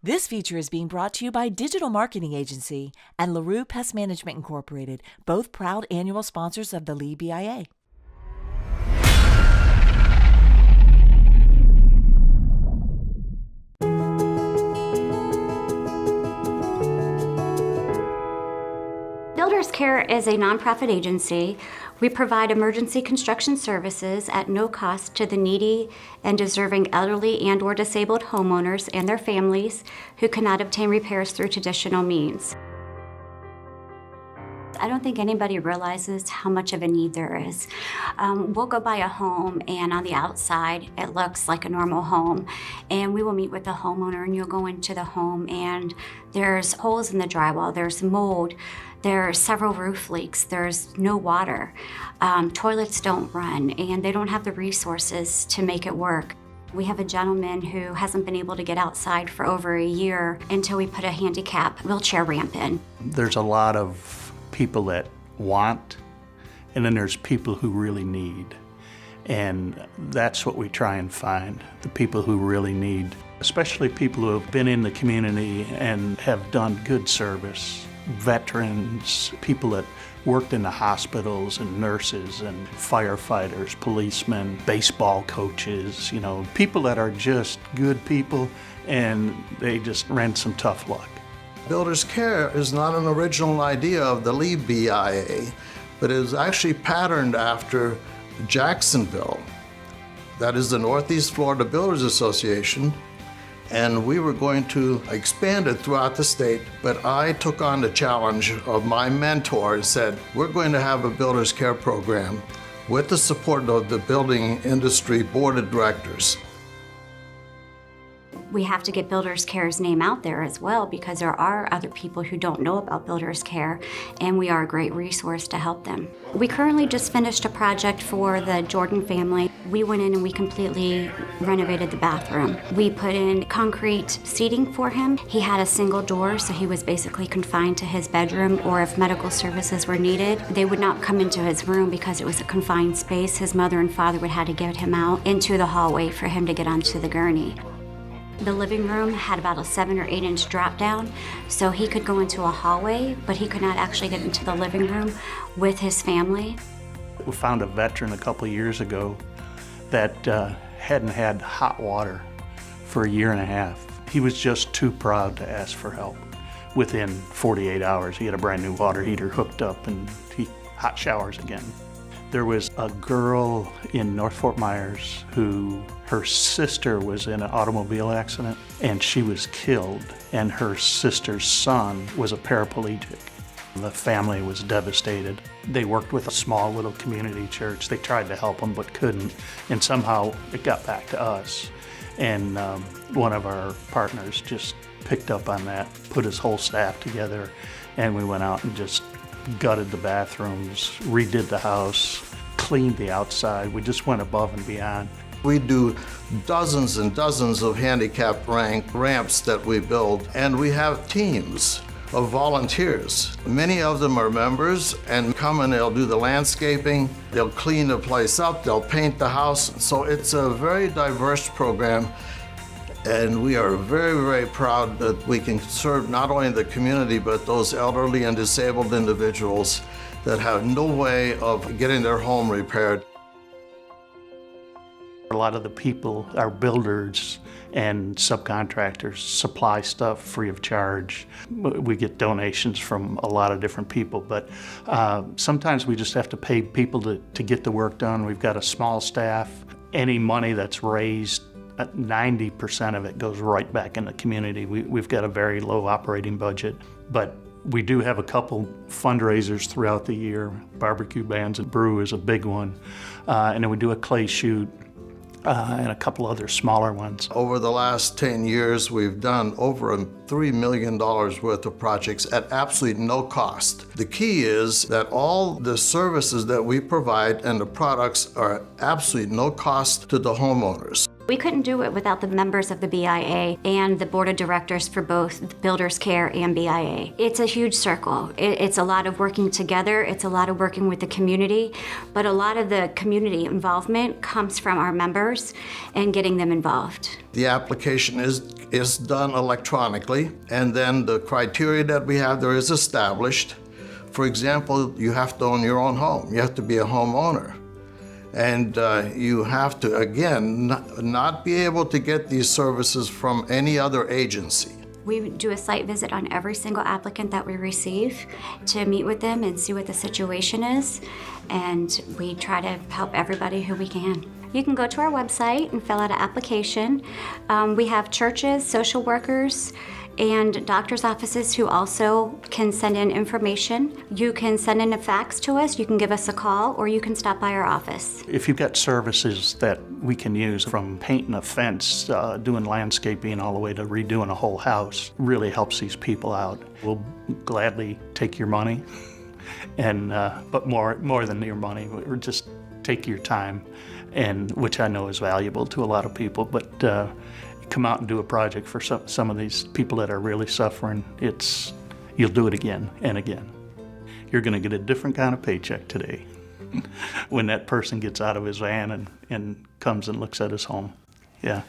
This feature is being brought to you by Digital Marketing Agency and LaRue Pest Management Incorporated, both proud annual sponsors of the Lee BIA. Builders Care is a nonprofit agency. We provide emergency construction services at no cost to the needy and deserving elderly and/or disabled homeowners and their families who cannot obtain repairs through traditional means. I don't think anybody realizes how much of a need there is. We'll go by a home and on the outside it looks like a normal home, and we will meet with the homeowner and you'll go into the home and there's holes in the drywall, there's mold, there are several roof leaks, there's no water, toilets don't run, and they don't have the resources to make it work. We have a gentleman who hasn't been able to get outside for over a year until we put a handicap wheelchair ramp in. There's a lot of people that want, and then there's people who really need. And that's what we try and find, the people who really need, especially people who have been in the community and have done good service. Veterans, people that worked in the hospitals, and nurses and firefighters, policemen, baseball coaches, people that are just good people and they just ran some tough luck. Builders Care is not an original idea of the Lee BIA, but is actually patterned after Jacksonville. That is the Northeast Florida Builders Association, and we were going to expand it throughout the state, but I took on the challenge of my mentor and said, we're going to have a Builders Care program with the support of the Building Industry Board of Directors. We have to get Builders Care's name out there as well, because there are other people who don't know about Builders Care, and we are a great resource to help them. We currently just finished a project for the Jordan family. We went in and we completely renovated the bathroom. We put in concrete seating for him. He had a single door, so he was basically confined to his bedroom, or if medical services were needed, they would not come into his room because it was a confined space. His mother and father would have to get him out into the hallway for him to get onto the gurney. The living room had about a 7 or 8 inch drop down, so he could go into a hallway, but he could not actually get into the living room with his family. We found a veteran a couple of years ago that hadn't had hot water for a year and a half. He was just too proud to ask for help. Within 48 hours, he had a brand new water heater hooked up and hot showers again. There was a girl in North Fort Myers who her sister was in an automobile accident and she was killed, and her sister's son was a paraplegic. The family was devastated. They worked with a small little community church. They tried to help them but couldn't, and somehow it got back to us. And one of our partners just picked up on that, put his whole staff together, and we went out and just gutted the bathrooms, redid the house, cleaned the outside. We just went above and beyond. We do dozens and dozens of handicap ramps that we build, and we have teams of volunteers. Many of them are members and come and they'll do the landscaping, they'll clean the place up, they'll paint the house. So it's a very diverse program, and we are very, very proud that we can serve not only the community, but those elderly and disabled individuals that have no way of getting their home repaired. A lot of the people are builders and subcontractors, supply stuff free of charge. We get donations from a lot of different people, but sometimes we just have to pay people to get the work done. We've got a small staff. Any money that's raised, 90% of it goes right back in the community. We've got a very low operating budget, but we do have a couple fundraisers throughout the year. Barbecue Bands and Brew is a big one, and then we do a clay shoot, and a couple other smaller ones. Over the last 10 years, we've done over $3 million worth of projects at absolutely no cost. The key is that all the services that we provide and the products are absolutely no cost to the homeowners. We couldn't do it without the members of the BIA and the board of directors for both Builders Care and BIA. It's a huge circle. It's a lot of working together. It's a lot of working with the community, but a lot of the community involvement comes from our members and getting them involved. The application is is done electronically, and then the criteria that we have there is established. For example, you have to own your own home. You have to be a homeowner. And you have to, again, not be able to get these services from any other agency. We do a site visit on every single applicant that we receive to meet with them and see what the situation is. And we try to help everybody who we can. You can go to our website and fill out an application. We have churches, social workers, and doctor's offices who also can send in information. You can send in a fax to us, you can give us a call, or you can stop by our office. If you've got services that we can use, from painting a fence, doing landscaping, all the way to redoing a whole house, really helps these people out. We'll gladly take your money, and but more than your money, we're just take your time, and which I know is valuable to a lot of people. But come out and do a project for some of these people that are really suffering. You'll do it again and again. You're going to get a different kind of paycheck today when that person gets out of his van and comes and looks at his home. Yeah.